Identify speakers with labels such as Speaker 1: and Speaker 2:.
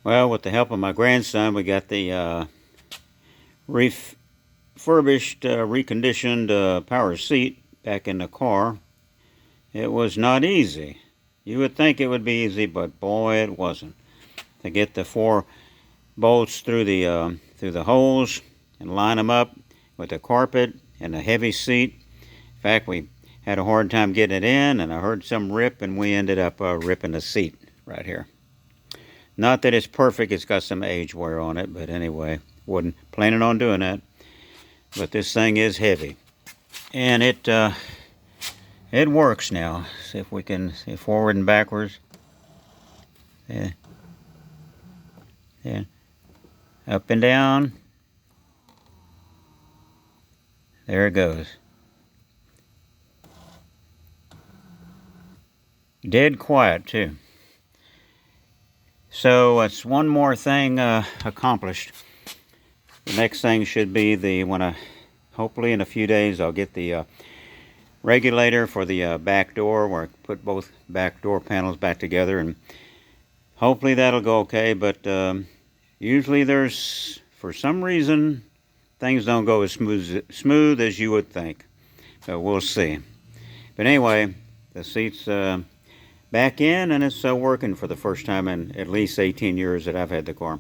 Speaker 1: Well, with the help of my grandson, we got the refurbished, reconditioned power seat back in the car. It was not easy. You would think it would be easy, but boy, it wasn't. To get the 4 bolts through the holes and line them up with the carpet and a heavy seat. In fact, we had a hard time getting it in, and I heard some rip, and we ended up ripping the seat right here. Not that it's perfect, it's got some age wear on it, but anyway, wasn't planning on doing that. But this thing is heavy, and it works now. See if we can see forward and backwards. Yeah. Yeah. Up and down. There it goes. Dead quiet too. So it's one more thing accomplished. The next thing should be hopefully in a few days I'll get the regulator for the back door, where I put both back door panels back together, and hopefully that'll go okay. But usually for some reason, things don't go as smooth as you would think. So we'll see. But anyway, the seat's back in, and it's working for the first time in at least 18 years that I've had the car.